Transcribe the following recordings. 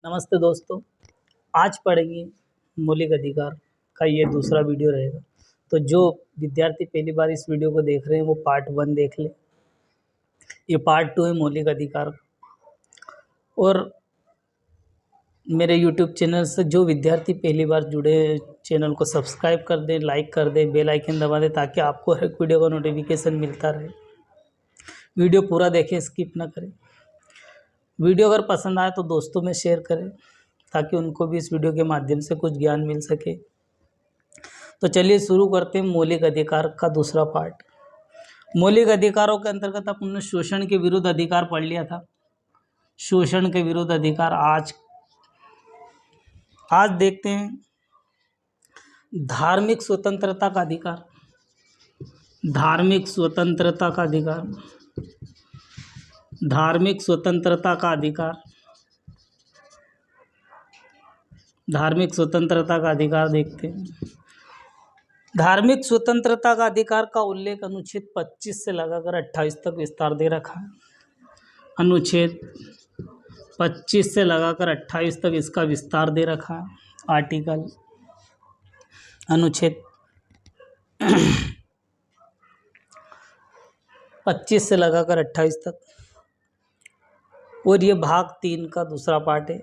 नमस्ते दोस्तों। आज पढ़ेंगे मौलिक अधिकार का ये दूसरा वीडियो रहेगा। तो जो विद्यार्थी पहली बार इस वीडियो को देख रहे हैं वो पार्ट 1 देख लें। ये पार्ट 2 है मौलिक अधिकार। और मेरे यूट्यूब चैनल से जो विद्यार्थी पहली बार जुड़े हैं चैनल को सब्सक्राइब कर दें, लाइक कर दें, बेल आइकन दबा दें ताकि आपको हर एक वीडियो का नोटिफिकेशन मिलता रहे। वीडियो पूरा देखें, स्किप ना करें। वीडियो अगर पसंद आए तो दोस्तों में शेयर करें ताकि उनको भी इस वीडियो के माध्यम से कुछ ज्ञान मिल सके। तो चलिए शुरू करते हैं मौलिक अधिकार का दूसरा पार्ट। मौलिक अधिकारों के अंतर्गत अपन शोषण के विरुद्ध अधिकार पढ़ लिया था। शोषण के विरुद्ध अधिकार आज देखते हैं धार्मिक स्वतंत्रता का अधिकार। धार्मिक स्वतंत्रता का अधिकार। धार्मिक स्वतंत्रता का अधिकार। धार्मिक स्वतंत्रता का अधिकार देखते हैं। धार्मिक स्वतंत्रता का अधिकार का उल्लेख अनुच्छेद 25 से लगाकर 28 तक विस्तार दे रखा है। अनुच्छेद 25 से लगाकर 28 तक इसका विस्तार दे रखा है। आर्टिकल अनुच्छेद 25 से लगाकर 28 तक, और ये भाग 3 का दूसरा पार्ट है।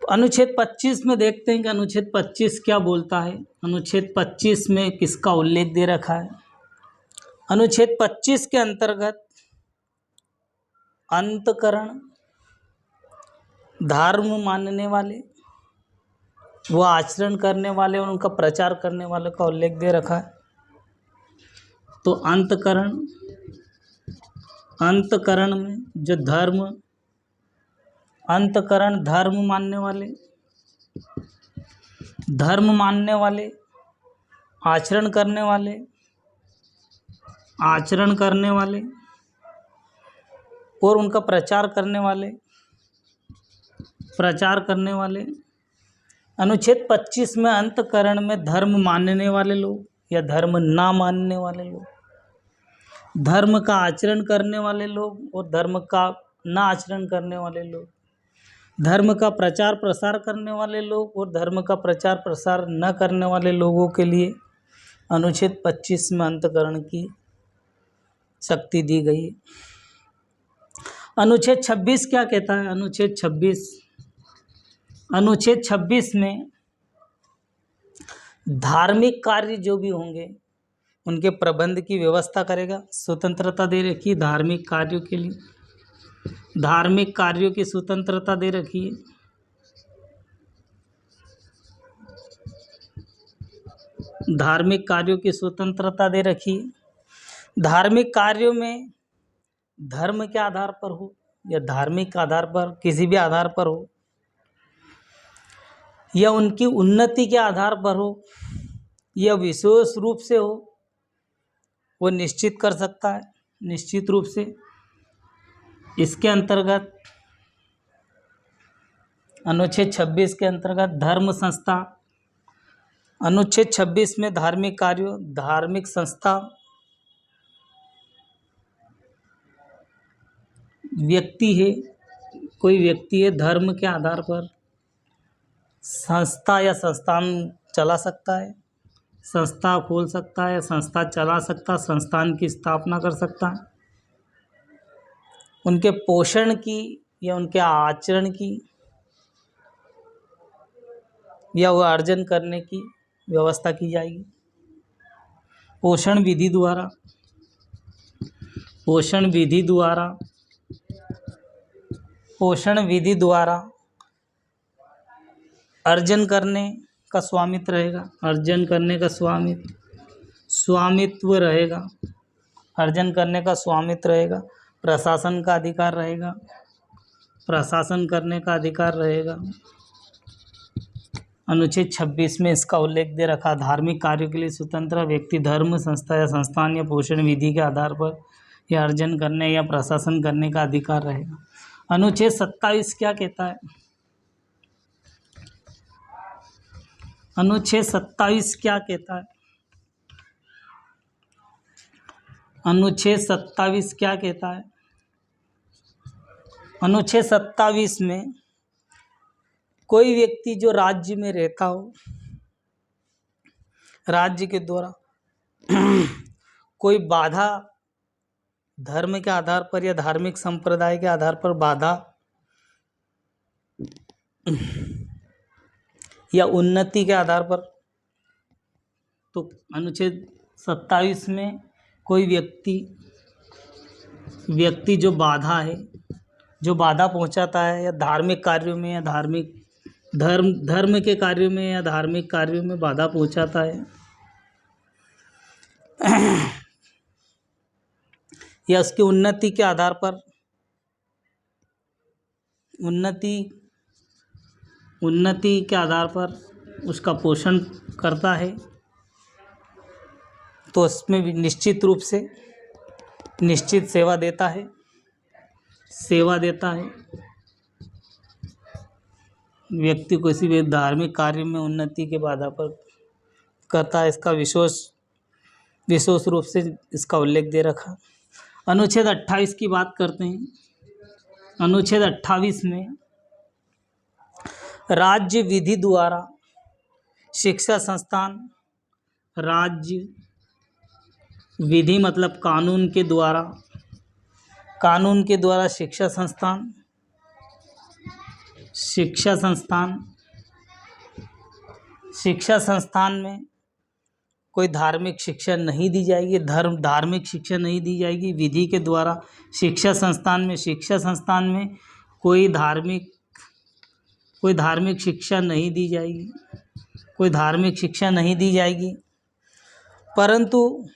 अनुच्छेद 25 में देखते हैं कि अनुच्छेद 25 क्या बोलता है। अनुच्छेद 25 में किसका उल्लेख दे रखा है। अनुच्छेद 25 के अंतर्गत अंतकरण, धर्म मानने वाले, वो आचरण करने वाले और उनका प्रचार करने वाले का उल्लेख दे रखा है। तो अंतकरण में जो अंतकरण धर्म मानने वाले, आचरण करने वाले और उनका प्रचार करने वाले। अनुच्छेद 25 में अंतकरण में धर्म मानने वाले लोग या धर्म ना मानने वाले लोग, धर्म का आचरण करने वाले लोग और धर्म का ना आचरण करने वाले लोग, धर्म का प्रचार प्रसार करने वाले लोग और धर्म का प्रचार प्रसार न करने वाले लोगों के लिए अनुच्छेद 25 में अंतकरण की शक्ति दी गई है। अनुच्छेद 26 क्या कहता है। अनुच्छेद 26 में धार्मिक कार्य जो भी होंगे उनके प्रबंध की व्यवस्था करेगा। स्वतंत्रता दे रखी है धार्मिक कार्यों के लिए। धार्मिक कार्यों की स्वतंत्रता दे रखी है। धार्मिक कार्यों की स्वतंत्रता दे रखी है। धार्मिक कार्यों में धर्म के आधार पर हो या धार्मिक आधार पर किसी भी आधार पर हो या उनकी उन्नति के आधार पर हो या विशेष रूप से हो, वो निश्चित कर सकता है निश्चित रूप से। इसके अंतर्गत अनुच्छेद 26 के अंतर्गत धर्म संस्था, अनुच्छेद 26 में धार्मिक कार्यों, धार्मिक संस्था व्यक्ति है, कोई व्यक्ति है, धर्म के आधार पर संस्था या संस्थान चला सकता है, संस्था खोल सकता है, संस्था चला सकता, संस्थान की स्थापना कर सकता है। उनके पोषण की या उनके आचरण की या वो अर्जन करने की व्यवस्था की जाएगी। पोषण विधि द्वारा अर्जन करने का स्वामित्व रहेगा। अर्जन करने का स्वामित्व रहेगा। अर्जन करने का स्वामित्व रहेगा। प्रशासन का अधिकार रहेगा। प्रशासन करने का अधिकार रहेगा। अनुच्छेद 26 में इसका उल्लेख दे रखा। धार्मिक कार्यों के लिए स्वतंत्र व्यक्ति धर्म, संस्था या संस्थान या पोषण विधि के आधार पर या अर्जन करने या प्रशासन करने का अधिकार रहेगा। अनुच्छेद 27 क्या कहता है। अनुच्छेद 27 क्या कहता है। अनुच्छेद 27 क्या कहता है। अनुच्छेद 27 में कोई व्यक्ति जो राज्य में रहता हो, राज्य के द्वारा कोई बाधा धर्म के आधार पर या धार्मिक संप्रदाय के आधार पर बाधा या उन्नति के आधार पर, तो अनुच्छेद 27 में कोई व्यक्ति जो बाधा है, जो बाधा पहुंचाता है या धार्मिक कार्यों में या धार्मिक धर्म के कार्यों में या धार्मिक कार्यों में बाधा पहुंचाता है या उसकी उन्नति के आधार पर उन्नति के आधार पर उसका पोषण करता है, तो उसमें भी निश्चित रूप से निश्चित सेवा देता है व्यक्ति को किसी भी धार्मिक कार्य में उन्नति के बाधा पर करता है। इसका विशेष रूप से इसका उल्लेख दे रखा। अनुच्छेद 28 की बात करते हैं। अनुच्छेद 28 में राज्य विधि द्वारा शिक्षा संस्थान, राज्य विधि मतलब कानून के द्वारा शिक्षा संस्थान में कोई धार्मिक शिक्षा नहीं दी जाएगी, धार्मिक शिक्षा नहीं दी जाएगी। विधि के द्वारा शिक्षा संस्थान में कोई धार्मिक शिक्षा नहीं दी जाएगी, परंतु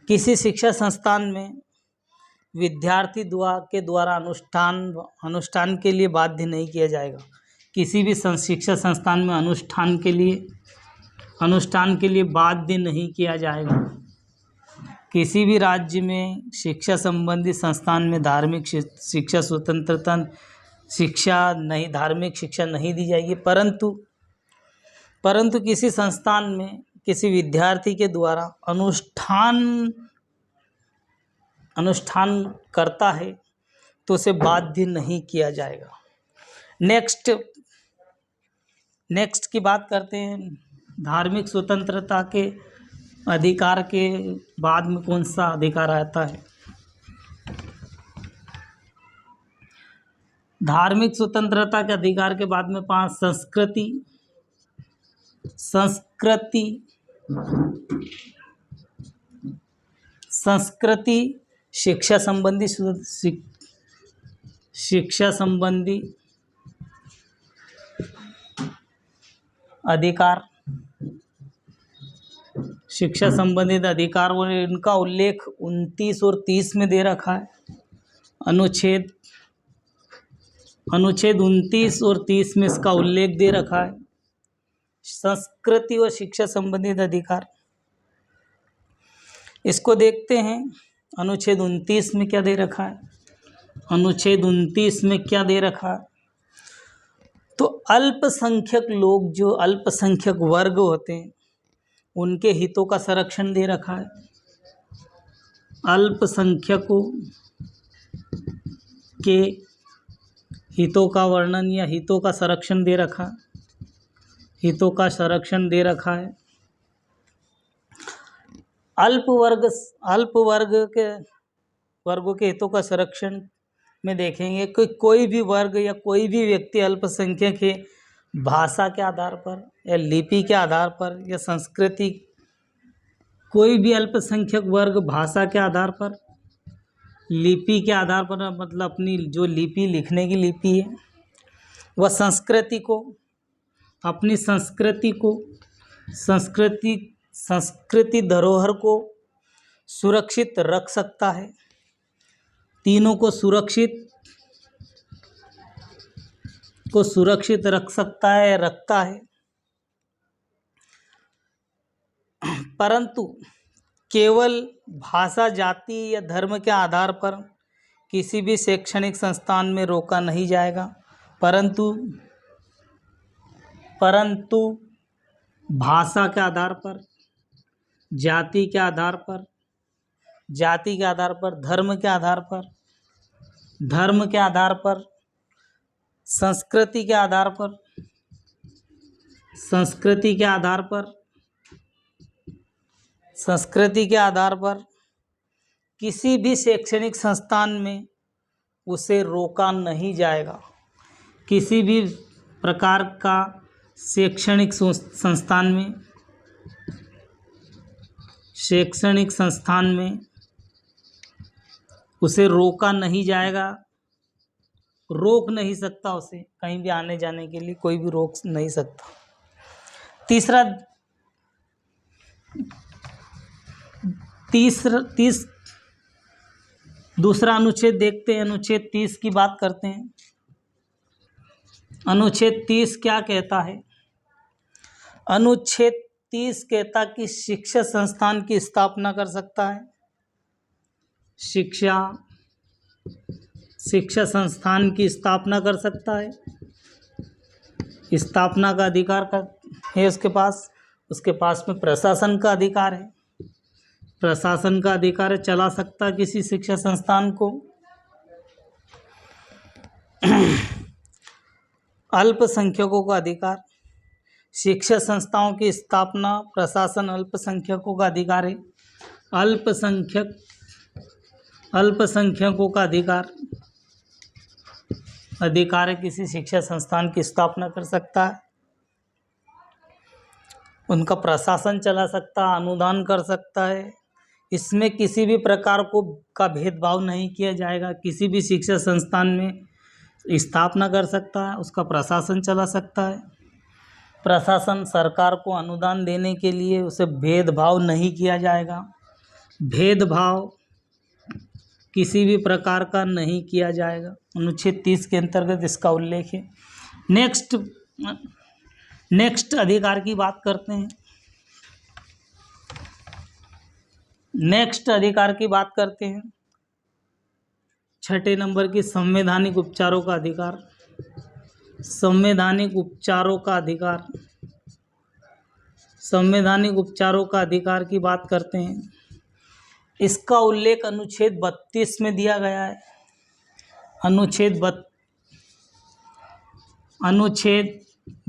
किसी शिक्षा संस्थान में विद्यार्थी के द्वारा अनुष्ठान के लिए बाध्य नहीं किया जाएगा। किसी भी शिक्षा संस्थान में अनुष्ठान के लिए बाध्य नहीं किया जाएगा। किसी भी राज्य में शिक्षा संबंधी संस्थान में धार्मिक शिक्षा स्वतंत्रता धार्मिक शिक्षा नहीं दी जाएगी, परंतु किसी संस्थान में किसी विद्यार्थी के द्वारा अनुष्ठान करता है तो उसे बाध्य नहीं किया जाएगा। नेक्स्ट की बात करते हैं। धार्मिक स्वतंत्रता के अधिकार के बाद में कौन सा अधिकार आता है? धार्मिक स्वतंत्रता के अधिकार के बाद में 5 संस्कृति शिक्षा संबंधी अधिकार, शिक्षा संबंधित अधिकार, और इनका उल्लेख 29 और 30 में दे रखा है। अनुच्छेद 29 और 30 में इसका उल्लेख दे रखा है। संस्कृति और शिक्षा संबंधित अधिकार, इसको देखते हैं। अनुच्छेद 29 में क्या दे रखा है? अनुच्छेद 29 में क्या दे रखा है? तो अल्पसंख्यक लोग, जो अल्पसंख्यक वर्ग होते हैं, उनके हितों का संरक्षण दे रखा है। अल्पसंख्यकों के हितों का वर्णन या हितों का संरक्षण दे रखा है। अल्प वर्गों के हितों का संरक्षण में देखेंगे कि कोई भी वर्ग या कोई भी व्यक्ति अल्पसंख्यक है, भाषा के आधार पर या लिपि के आधार पर या संस्कृति, कोई भी अल्पसंख्यक वर्ग भाषा के आधार पर, लिपि के आधार पर, मतलब अपनी जो लिपि, लिखने की लिपि है, वह अपनी संस्कृति धरोहर को सुरक्षित रख सकता है। तीनों को सुरक्षित रखता है। परंतु केवल भाषा, जाति या धर्म के आधार पर किसी भी शैक्षणिक संस्थान में रोका नहीं जाएगा, परंतु भाषा के आधार पर, जाति के आधार पर, धर्म के आधार पर धर्म के आधार पर, संस्कृति के आधार पर, संस्कृति के आधार पर, संस्कृति के आधार पर किसी भी शैक्षणिक संस्थान में उसे रोका नहीं जाएगा। किसी भी प्रकार का शैक्षणिक संस्थान में, शैक्षणिक संस्थान में उसे रोका नहीं जाएगा, रोक नहीं सकता। उसे कहीं भी आने जाने के लिए कोई भी रोक नहीं सकता। दूसरा अनुच्छेद देखते हैं। अनुच्छेद 30 की बात करते हैं। अनुच्छेद 30 क्या कहता है? अनुच्छेद 30 कहता कि शिक्षा संस्थान की स्थापना कर सकता है। शिक्षा संस्थान की स्थापना कर सकता है। स्थापना का अधिकार है उसके पास। उसके पास में प्रशासन का अधिकार है। प्रशासन का अधिकार है, चला सकता किसी शिक्षा संस्थान को। अल्पसंख्यकों का अधिकार, शिक्षा संस्थाओं की स्थापना प्रशासन अल्पसंख्यकों का अधिकार है। अल्पसंख्यकों का अधिकार है, किसी शिक्षा संस्थान की स्थापना कर सकता है, उनका प्रशासन चला सकता है, अनुदान कर सकता है। इसमें किसी भी प्रकार का भेदभाव नहीं किया जाएगा। किसी भी शिक्षा संस्थान में स्थापना कर सकता है, उसका प्रशासन चला सकता है। प्रशासन सरकार को अनुदान देने के लिए उसे भेदभाव नहीं किया जाएगा। भेदभाव किसी भी प्रकार का नहीं किया जाएगा। अनुच्छेद 30 के अंतर्गत इसका उल्लेख है। नेक्स्ट अधिकार की बात करते हैं। नेक्स्ट अधिकार की बात करते हैं। 6 नंबर की संवैधानिक उपचारों का अधिकार। संवैधानिक उपचारों का अधिकार। संवैधानिक उपचारों का अधिकार की बात करते हैं। इसका उल्लेख अनुच्छेद 32 में दिया गया है। अनुच्छेद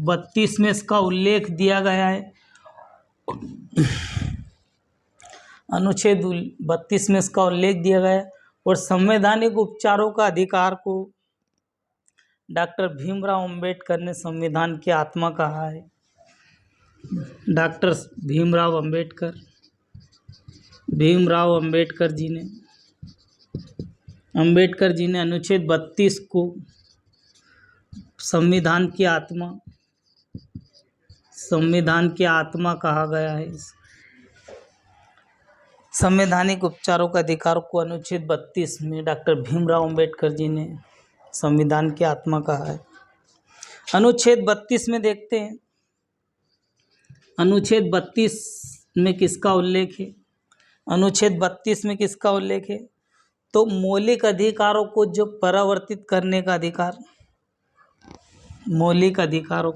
32 में इसका उल्लेख दिया गया है। अनुच्छेद 32 में इसका उल्लेख दिया गया है। और संवैधानिक उपचारों का अधिकार को डॉक्टर भीमराव अंबेडकर ने संविधान की आत्मा कहा है। डॉक्टर भीमराव अंबेडकर जी ने अनुच्छेद 32 को संविधान की आत्मा कहा गया है। संवैधानिक उपचारों का अधिकार को अनुच्छेद 32 में डॉक्टर भीमराव अंबेडकर जी ने संविधान की आत्मा कहा है। अनुच्छेद 32 में देखते हैं। अनुच्छेद 32 में किसका उल्लेख है? अनुच्छेद 32 में किसका उल्लेख है? तो मौलिक अधिकारों को जो परावर्तित करने का अधिकार, मौलिक अधिकार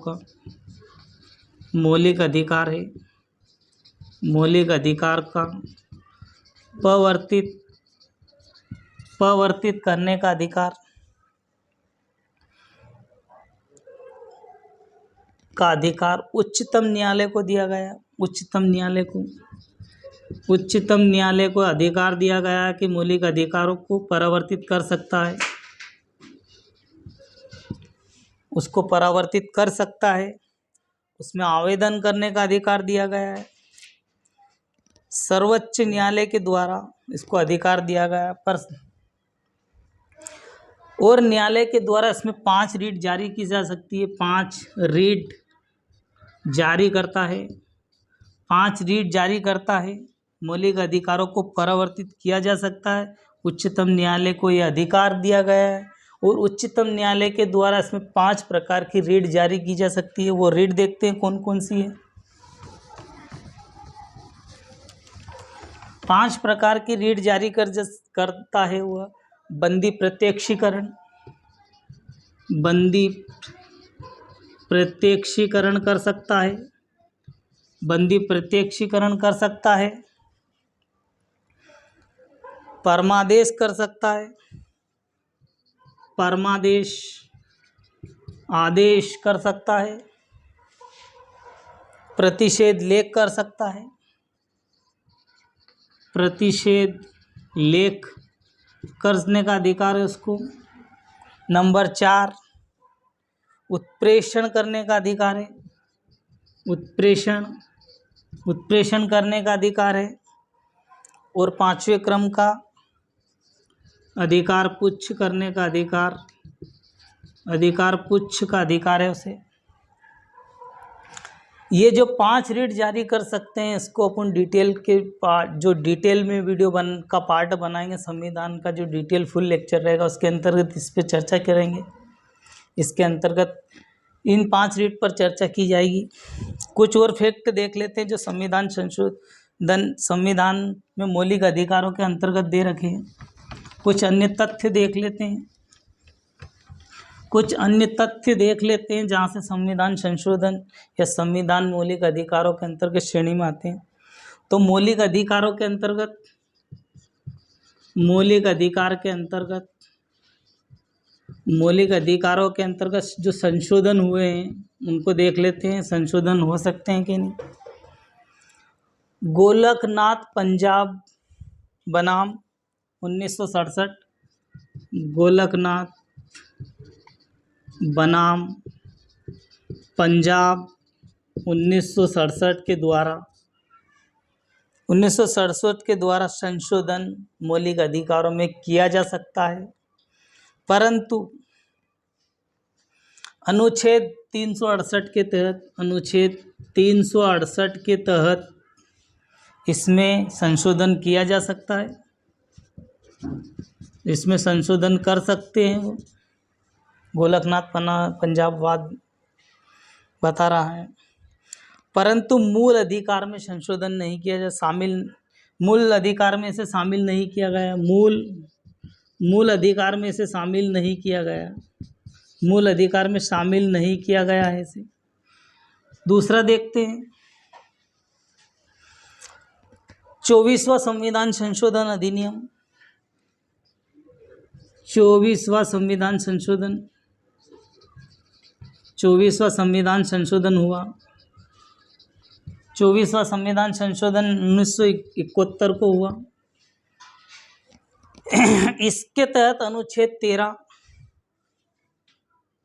है। मौलिक अधिकार का परावर्तित करने का अधिकार उच्चतम न्यायालय को दिया गया। उच्चतम न्यायालय को अधिकार दिया गया है कि मौलिक अधिकारों को परावर्तित कर सकता है, उसको परावर्तित कर सकता है। उसमें आवेदन करने का अधिकार दिया गया है। सर्वोच्च न्यायालय के द्वारा इसको अधिकार दिया गया पर और न्यायालय के द्वारा इसमें 5 रीट जारी की जा सकती है। 5 रीट जारी करता है। मौलिक अधिकारों को परावर्तित किया जा सकता है। उच्चतम न्यायालय को यह अधिकार दिया गया है और उच्चतम न्यायालय के द्वारा इसमें 5 प्रकार की रीट जारी की जा सकती है। वो रीट देखते हैं कौन कौन सी है। 5 प्रकार की रीट जारी करता है वह बंदी प्रत्यक्षीकरण कर सकता है। बंदी प्रत्यक्षीकरण कर सकता है। परमादेश कर सकता है। परमादेश आदेश कर सकता है, प्रतिषेध लेख कर सकता है, प्रतिषेध लेख करने का अधिकार है उसको। नंबर 4, उत्प्रेषण करने का अधिकार है, उत्प्रेषण करने का अधिकार है। और 5वें क्रम का अधिकार पुच्छ करने का अधिकार पुच्छ का अधिकार है उसे। ये जो 5 रीट जारी कर सकते हैं, इसको अपन डिटेल के पार्ट, जो डिटेल में वीडियो का पार्ट बनाएंगे, संविधान का जो डिटेल फुल लेक्चर रहेगा उसके अंतर्गत इस पर चर्चा करेंगे। इसके अंतर्गत इन 5 रीट पर चर्चा की जाएगी। कुछ और फैक्ट देख लेते हैं जो संविधान में मौलिक अधिकारों के अंतर्गत दे रखे हैं। कुछ अन्य तथ्य देख लेते हैं, जहाँ से संविधान संशोधन या संविधान मौलिक अधिकारों के अंतर्गत श्रेणी में आते हैं। तो मौलिक अधिकारों के अंतर्गत जो संशोधन हुए हैं उनको देख लेते हैं, संशोधन हो सकते हैं कि नहीं। गोलकनाथ पंजाब बनाम 1967, गोलकनाथ बनाम पंजाब 1967 के द्वारा संशोधन मौलिक अधिकारों में किया जा सकता है, परंतु अनुच्छेद 368 के तहत इसमें संशोधन किया जा सकता है, इसमें संशोधन कर सकते हैं। वो गोलकनाथ पंजाब वाद बता रहा है, परंतु मूल अधिकार में संशोधन नहीं किया जा मूल अधिकार में इसे शामिल नहीं किया गया। मूल अधिकार में इसे शामिल नहीं किया गया, मूल अधिकार में शामिल नहीं किया गया है इसे। दूसरा देखते हैं, 24वां संविधान संशोधन अधिनियम, 24वां संविधान संशोधन हुआ। 24वां संविधान संशोधन 1971 को हुआ। इसके तहत अनुच्छेद 13,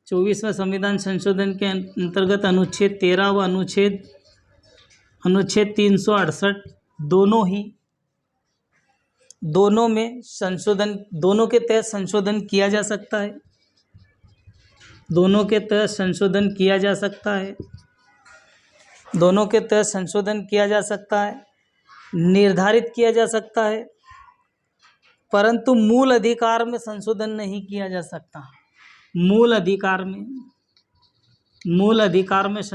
24वें संविधान संशोधन के अंतर्गत अनुच्छेद 13 व अनुच्छेद 368 दोनों में संशोधन, दोनों के तहत संशोधन किया जा सकता है, दोनों के तहत संशोधन किया जा सकता है, दोनों के तहत संशोधन किया जा सकता है, निर्धारित किया जा सकता है, परंतु मूल अधिकार में संशोधन नहीं किया जा सकता। मूल अधिकार में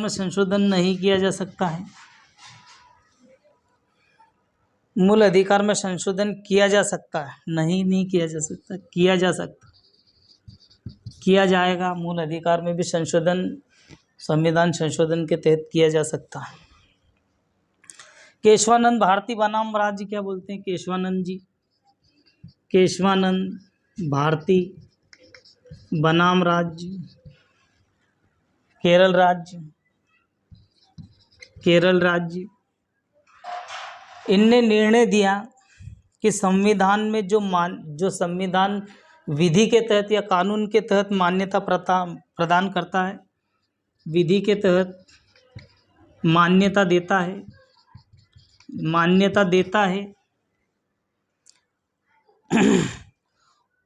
संशोधन नहीं किया जा सकता है। मूल अधिकार में संशोधन किया जा सकता है, नहीं किया जा सकता, किया जा सकता, किया जाएगा। मूल अधिकार में भी संशोधन संविधान संशोधन के तहत किया जा सकता है। केशवानंद भारती बनाम राज्य क्या बोलते हैं? केशवानंद भारती बनाम राज्य, केरल राज्य। इनने निर्णय दिया कि संविधान में जो संविधान विधि के तहत या कानून के तहत मान्यता प्रदान करता है, विधि के तहत मान्यता देता है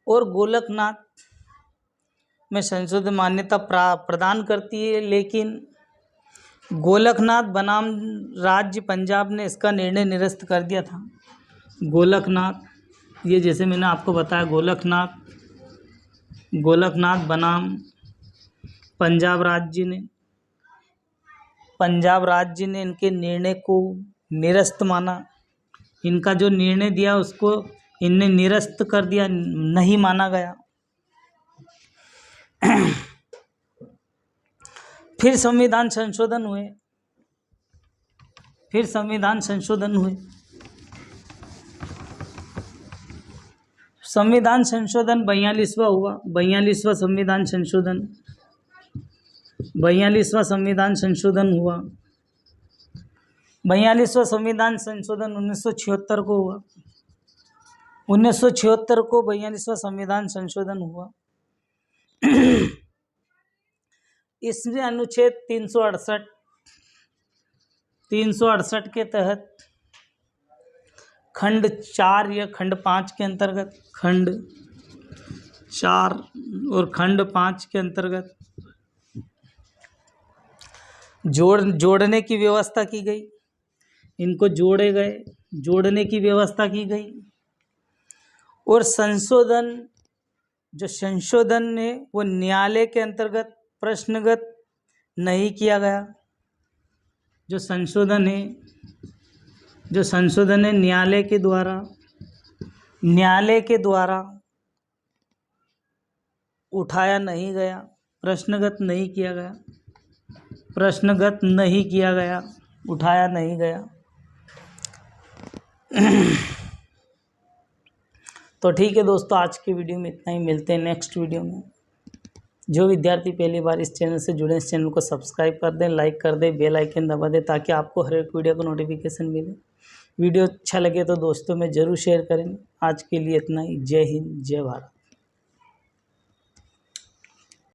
और गोलकनाथ में संशोधन मान्यता प्रदान करती है, लेकिन गोलकनाथ बनाम राज्य पंजाब ने इसका निर्णय निरस्त कर दिया था। गोलकनाथ, ये जैसे मैंने आपको बताया, गोलकनाथ बनाम पंजाब राज्य ने इनके निर्णय को निरस्त माना। इनका जो निर्णय दिया उसको इनने निरस्त कर दिया, नहीं माना गया। फिर संविधान संशोधन हुए। संविधान संशोधन 42वां हुआ, 42वां संविधान संशोधन, 42वां संविधान संशोधन हुआ। 42वां संविधान संशोधन 1976 को हुआ। 1976 को 42वां संविधान संशोधन हुआ। इसमें अनुच्छेद 368 के तहत खंड 4 या खंड 5 के अंतर्गत, खंड 4 और खंड 5 के अंतर्गत जोड़ने की व्यवस्था की गई। इनको जोड़े गए, जोड़ने की व्यवस्था की गई। और जो संशोधन है वो न्यायालय के अंतर्गत प्रश्नगत नहीं किया गया। जो संशोधन है न्यायालय के द्वारा उठाया नहीं गया, प्रश्नगत नहीं किया गया, उठाया नहीं गया। तो ठीक है दोस्तों, आज की वीडियो में इतना ही। मिलते हैं नेक्स्ट वीडियो में। जो विद्यार्थी पहली बार इस चैनल से जुड़े, इस चैनल को सब्सक्राइब कर दें, लाइक कर दें, बेल आइकन दबा दें, ताकि आपको हर एक वीडियो का नोटिफिकेशन मिले। वीडियो अच्छा लगे तो दोस्तों में ज़रूर शेयर करें। आज के लिए इतना ही। जय हिंद, जय भारत।